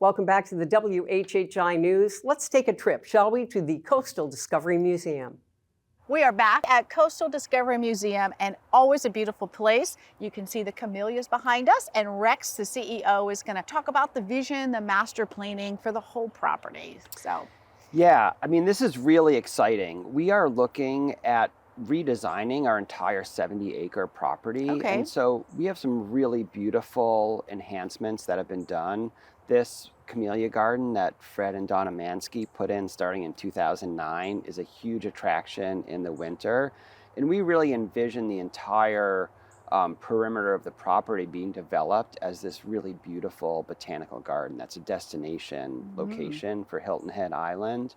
Welcome back to the WHHI News. Let's take a trip, shall we, to the Coastal Discovery Museum. We are back at Coastal Discovery Museum, and always a beautiful place. You can see the camellias behind us, and Rex, the CEO, is going to talk about the vision, the master planning for the whole property. So, yeah, I mean, this is really exciting. We are looking at redesigning our entire 70-acre property. Okay. And so we have some really beautiful enhancements that have been done. This camellia garden that Fred and Donna Mansky put in starting in 2009 is a huge attraction in the winter. And we really envision the entire perimeter of the property being developed as this really beautiful botanical garden. That's a destination location for Hilton Head Island.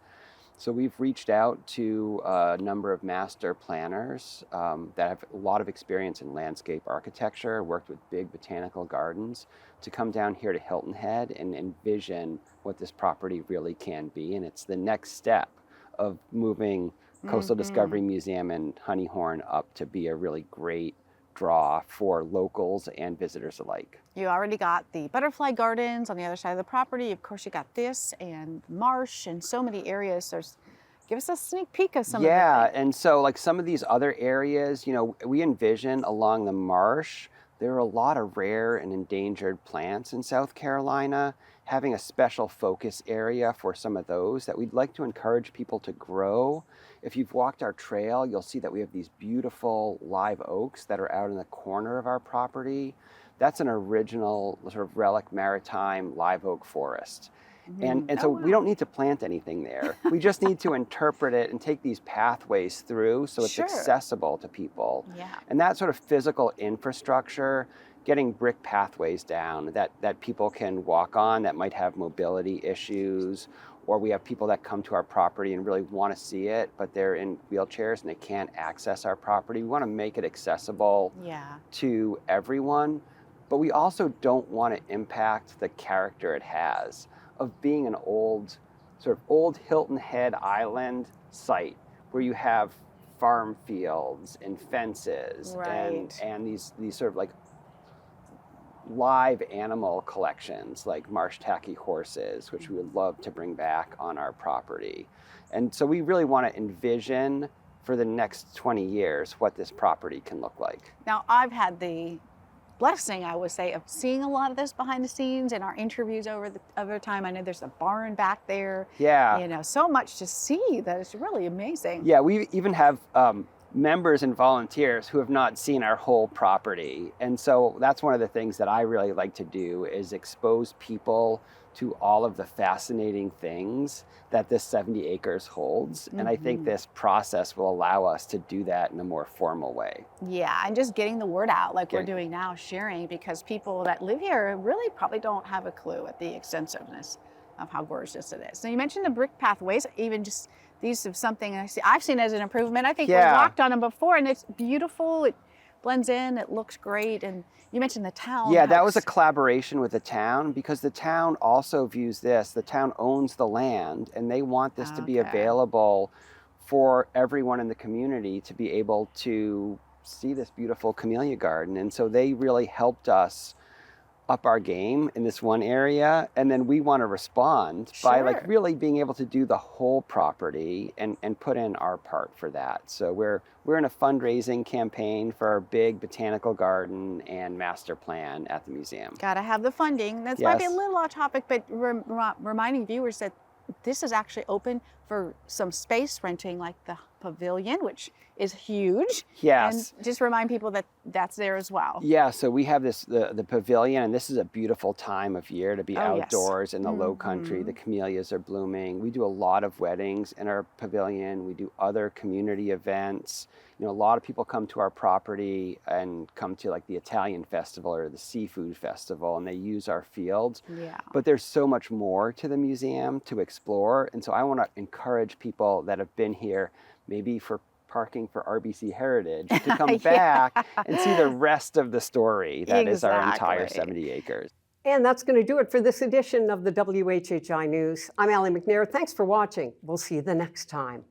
So we've reached out to a number of master planners that have a lot of experience in landscape architecture, worked with big botanical gardens, to come down here to Hilton Head and envision what this property really can be. And it's the next step of moving Coastal Discovery Museum and Honeyhorn up to be a really great draw for locals and visitors alike. you already got the butterfly gardens on the other side of the property. Of course, you got this and marsh and so many areas. Give us a sneak peek of some of them. Yeah, and so like some of these other areas, you know, we envision along the marsh, there are a lot of rare and endangered plants in South Carolina. Having a special focus area for some of those that we'd like to encourage people to grow. If you've walked our trail, you'll see that we have these beautiful live oaks that are out in the corner of our property. That's an original sort of relic maritime live oak forest. And so we don't need to plant anything there. We just need to interpret it and take these pathways through so it's accessible to people. Yeah. And that sort of physical infrastructure, getting brick pathways down that people can walk on that might have mobility issues, or we have people that come to our property and really want to see it, but they're in wheelchairs and they can't access our property. We want to make it accessible to everyone, but we also don't want to impact the character it has of being an old Hilton Head Island site where you have farm fields and fences and these sort of like live animal collections like marsh tacky horses, which we would love to bring back on our property. And so we really want to envision for the next 20 years what this property can look like. Now, I've had the blessing, I would say, of seeing a lot of this behind the scenes in our interviews over time. I know there's a barn back there. Yeah. You know, so much to see that it's really amazing. Yeah, we even have members and volunteers who have not seen our whole property. And so that's one of the things that I really like to do is expose people to all of the fascinating things that this 70 acres holds. And I think this process will allow us to do that in a more formal way. Yeah, and just getting the word out like we're doing now, sharing, because people that live here really probably don't have a clue at the extensiveness of how gorgeous it is. So you mentioned the brick pathways, even just these are something I've seen as an improvement. I think we walked on them before and it's beautiful. It blends in, it looks great. And you mentioned the town. Yeah, that was a collaboration with the town because the town also views this. The town owns the land and they want this to be available for everyone in the community to be able to see this beautiful camellia garden. And so they really helped us up our game in this one area, and then we want to respond by like really being able to do the whole property and put in our part for that. So we're in a fundraising campaign for our big botanical garden and master plan at the museum. Gotta have the funding. That might be a little off topic, but reminding viewers that this is actually open for some space renting, like the pavilion, which is huge. Yes. And just remind people that that's there as well. Yeah, so we have the pavilion, and this is a beautiful time of year to be outdoors in the Lowcountry. The camellias are blooming. We do a lot of weddings in our pavilion. We do other community events. You know, a lot of people come to our property and come to like the Italian festival or the seafood festival, and they use our fields. Yeah. But there's so much more to the museum to explore, and so I want to encourage people that have been here, maybe for parking for RBC Heritage, to come back and see the rest of the story that is our entire 70 acres. And that's going to do it for this edition of the WHHI News. I'm Allie McNair. Thanks for watching. We'll see you the next time.